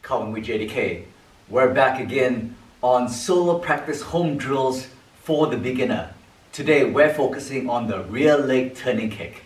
Calvin with JDK. We're back again on solo practice home drills for the beginner. Today we're focusing on the rear leg turning kick.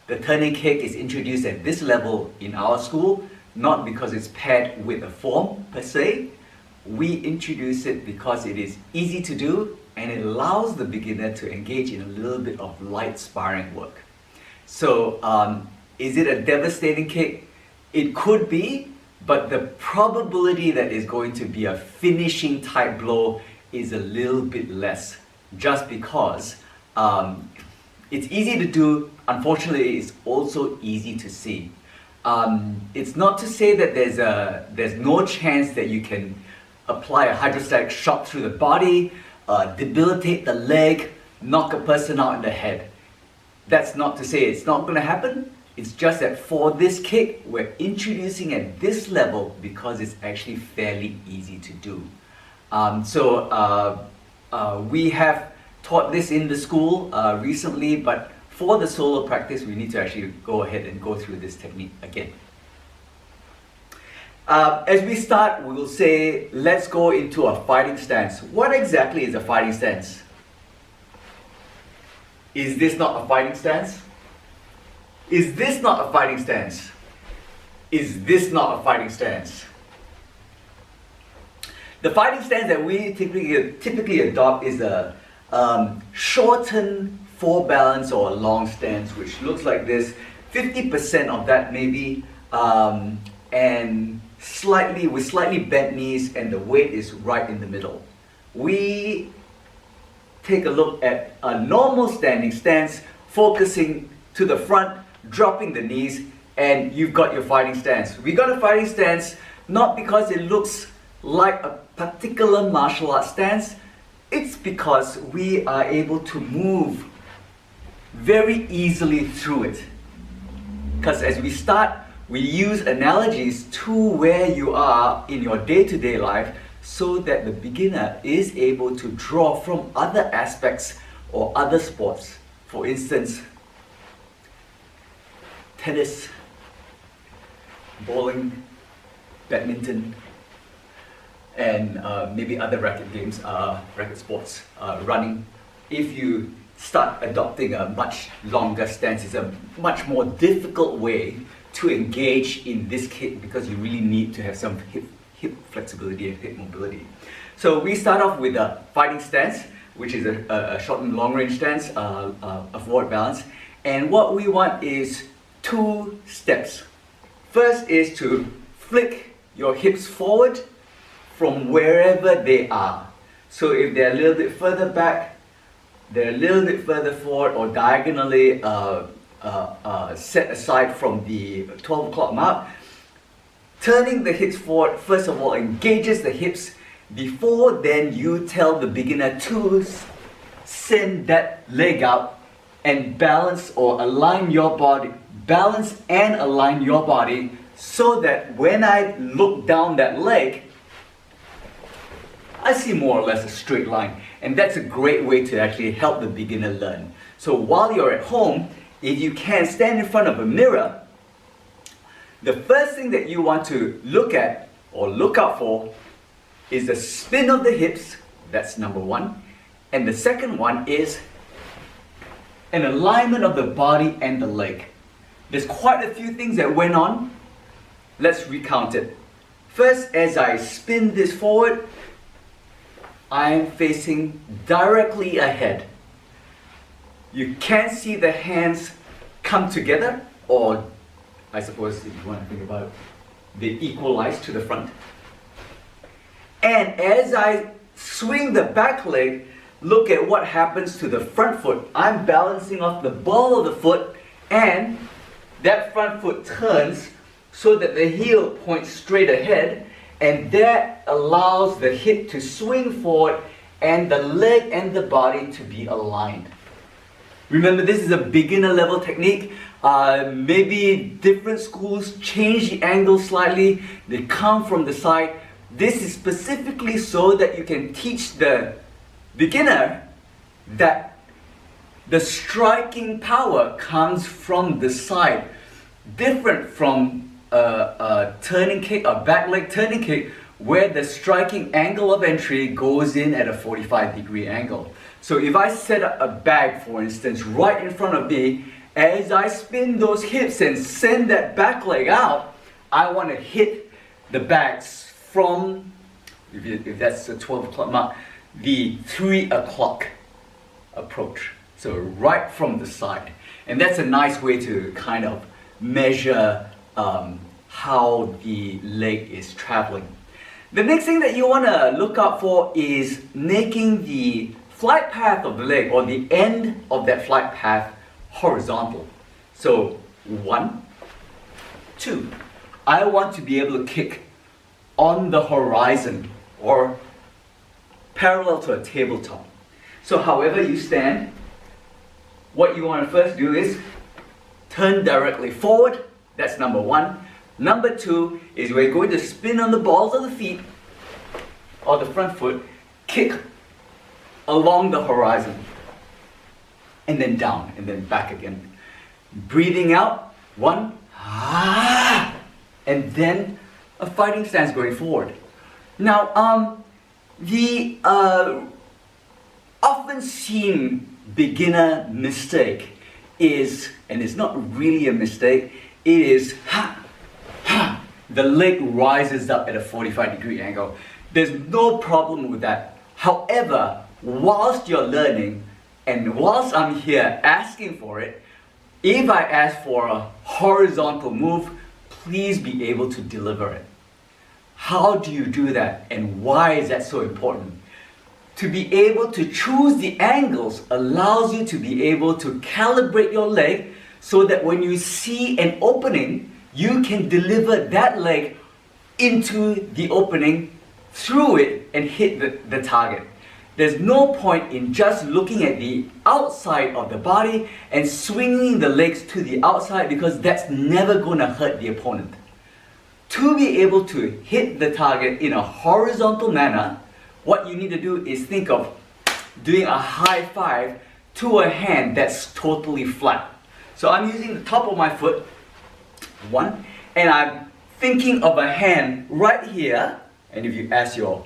The turning kick is introduced at this level in our school, not because it's paired with a form per se. We introduce it because it is easy to do and it allows the beginner to engage in a little bit of light sparring work. So, is it a devastating kick? It could be, but the probability that it's going to be a finishing type blow is a little bit less, just because it's easy to do. Unfortunately, it's also easy to see. It's not to say that there's no chance that you can apply a hydrostatic shock through the body, debilitate the leg, knock a person out in the head. That's not to say it's not going to happen. It's just that for this kick, we're introducing at this level because it's actually fairly easy to do. We have taught this in the school recently, but for the solo practice, we need to actually go ahead and go through this technique again. As we start, we will say, let's go into a fighting stance. What exactly is a fighting stance? Is this not a fighting stance? Is this not a fighting stance? Is this not a fighting stance? The fighting stance that we typically adopt is a shortened fore balance or a long stance, which looks like this. 50% of that maybe, and with slightly bent knees, and the weight is right in the middle. We take a look at a normal standing stance, focusing to the front, dropping the knees, and you've got your fighting stance. We got a fighting stance not because it looks like a particular martial arts stance. It's because we are able to move very easily through it. Because as we start, we use analogies to where you are in your day-to-day life so that the beginner is able to draw from other aspects or other sports. For instance, tennis, bowling, badminton, and maybe other racket games, racket sports, running. If you start adopting a much longer stance, it's a much more difficult way to engage in this kick because you really need to have some hip flexibility and hip mobility. So we start off with a fighting stance, which is a short and long range stance, a forward balance. And what we want is 2 steps. First is to flick your hips forward from wherever they are. So if they're a little bit further back, they're a little bit further forward, or diagonally set aside from the 12 o'clock mark. Turning the hips forward, first of all, engages the hips. Before then, you tell the beginner to send that leg out and balance or align your body, balance and align your body so that when I look down that leg, I see more or less a straight line. And that's a great way to actually help the beginner learn. So while you're at home, if you can stand in front of a mirror, the first thing that you want to look at or look out for is the spin of the hips. That's number 1. And the second one is an alignment of the body and the leg. There's quite a few things that went on. Let's recount it. First, as I spin this forward, I am facing directly ahead. You can see the hands come together, or I suppose if you want to think about it, they equalize to the front. And as I swing the back leg, look at what happens to the front foot. I'm balancing off the ball of the foot, and that front foot turns so that the heel points straight ahead, and that allows the hip to swing forward and the leg and the body to be aligned. Remember, this is a beginner level technique. Maybe different schools change the angle slightly. They come from the side. This is specifically so that you can teach the beginner that the striking power comes from the side, different from a turning kick, a back leg turning kick, where the striking angle of entry goes in at a 45-degree angle. So if I set up a bag, for instance, right in front of me, as I spin those hips and send that back leg out, I want to hit the bags from, if that's the 12 o'clock mark, the 3 o'clock approach. So right from the side. And that's a nice way to kind of measure how the leg is traveling. The next thing that you want to look out for is making the flight path of the leg, or the end of that flight path, horizontal. So 1, 2. I want to be able to kick on the horizon or parallel to a tabletop. So however you stand, what you want to first do is turn directly forward. That's number 1. Number 2 is we're going to spin on the balls of the feet or the front foot, kick along the horizon, and then down, and then back again. Breathing out, 1, and then a fighting stance going forward. Now, the often seen beginner mistake is, and it's not really a mistake, it is the leg rises up at a 45-degree angle. There's no problem with that. However, whilst you're learning, and whilst I'm here asking for it, if I ask for a horizontal move, please be able to deliver it. How do you do that, and why is that so important? To be able to choose the angles allows you to be able to calibrate your leg so that when you see an opening, you can deliver that leg into the opening, through it, and hit the target. There's no point in just looking at the outside of the body and swinging the legs to the outside, because that's never going to hurt the opponent. To be able to hit the target in a horizontal manner, what you need to do is think of doing a high five to a hand that's totally flat. So I'm using the top of my foot, 1, and I'm thinking of a hand right here. And if you ask your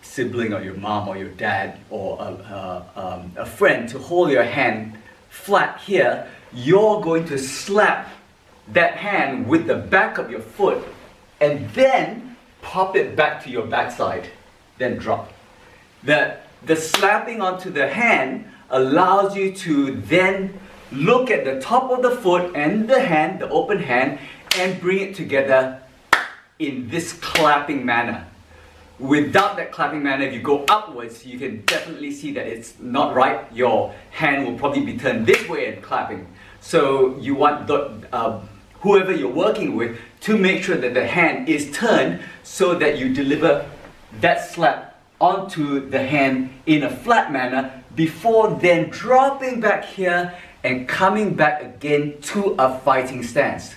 sibling or your mom or your dad or a friend to hold your hand flat here, you're going to slap that hand with the back of your foot and then pop it back to your backside, then drop. The slapping onto the hand allows you to then look at the top of the foot and the hand, the open hand, and bring it together in this clapping manner. Without that clapping manner, if you go upwards, you can definitely see that it's not right. Your hand will probably be turned this way and clapping. So you want whoever you're working with to make sure that the hand is turned so that you deliver that slap onto the hand in a flat manner before then dropping back here and coming back again to a fighting stance.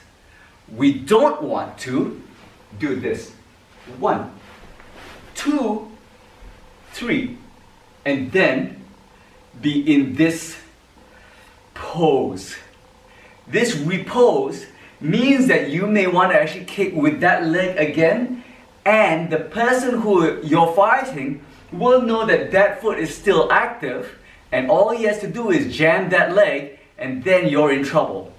We don't want to do this. 1, 2, 3, and then be in this pose. This repose means that you may want to actually kick with that leg again, and the person who you're fighting will know that that foot is still active, and all he has to do is jam that leg, and then you're in trouble.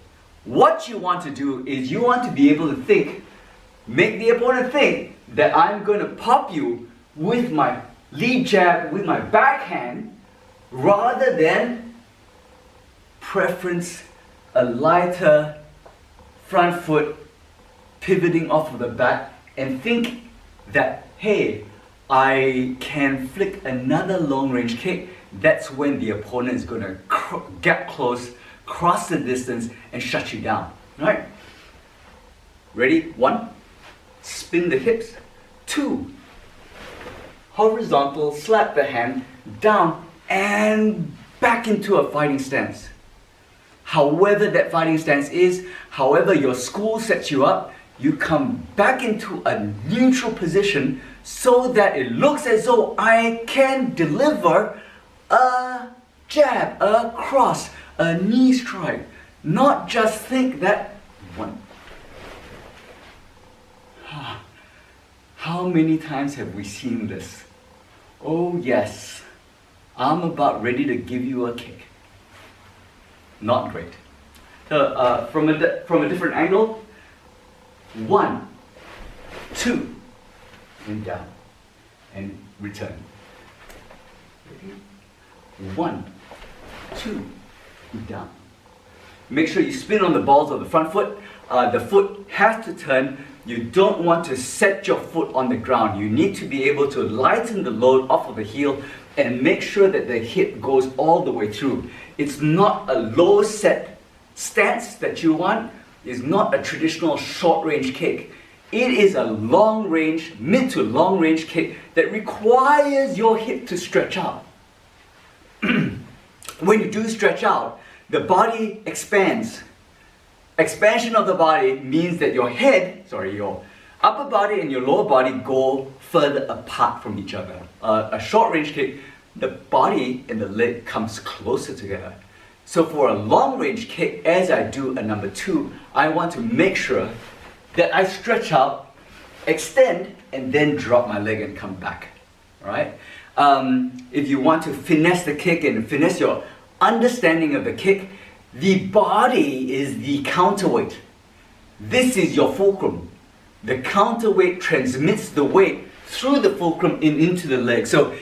What you want to do is you want to be able to think, make the opponent think that I'm going to pop you with my lead jab, with my backhand, rather than preference a lighter front foot pivoting off of the back, and think that, hey, I can flick another long range kick. That's when the opponent is going to get close, cross the distance, and shut you down. Right? Ready? 1, spin the hips. 2, horizontal, slap the hand down and back into a fighting stance. However that fighting stance is, however your school sets you up, you come back into a neutral position so that it looks as though I can deliver a jab, a cross, a knee strike. Not just think that 1, How many times have we seen this? Oh yes, I'm about ready to give you a kick. Not great. So from a different angle, 1, 2, and down, and return. Ready? 1, 2, and down. Make sure you spin on the balls of the front foot. The foot has to turn. You don't want to set your foot on the ground. You need to be able to lighten the load off of the heel and make sure that the hip goes all the way through. It's not a low set stance that you want. It's not a traditional short range kick. It is a long range, mid to long range kick that requires your hip to stretch out. When you do stretch out, the body expands. Expansion of the body means that your upper body and your lower body go further apart from each other. A short range kick, the body and the leg comes closer together. So for a long range kick, as I do a number 2, I want to make sure that I stretch out, extend, and then drop my leg and come back. Alright? If you want to finesse the kick and finesse your understanding of the kick, the body is the counterweight. This is your fulcrum. The counterweight transmits the weight through the fulcrum and into the leg. So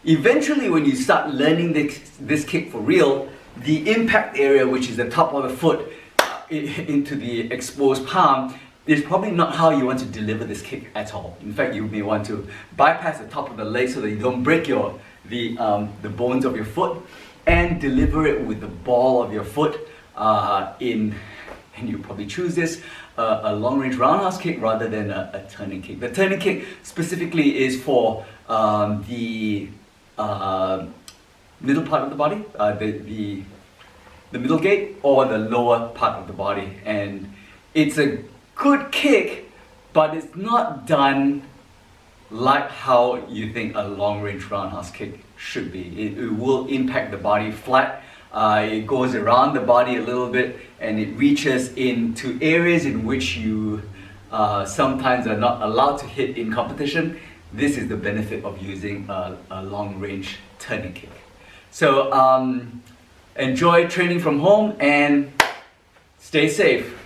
eventually when you start learning this kick for real, the impact area, which is the top of the foot into the exposed palm, is probably not how you want to deliver this kick at all. In fact, you may want to bypass the top of the leg so that you don't break the bones of your foot, and deliver it with the ball of your foot and you probably choose this, a long range roundhouse kick rather than a turning kick. The turning kick specifically is for the middle part of the body, the middle gate or the lower part of the body. And it's a good kick, but it's not done like how you think a long range roundhouse kick should be. It will impact the body flat. It goes around the body a little bit and it reaches into areas in which you sometimes are not allowed to hit in competition. This is the benefit of using a long range turning kick. So enjoy training from home and stay safe.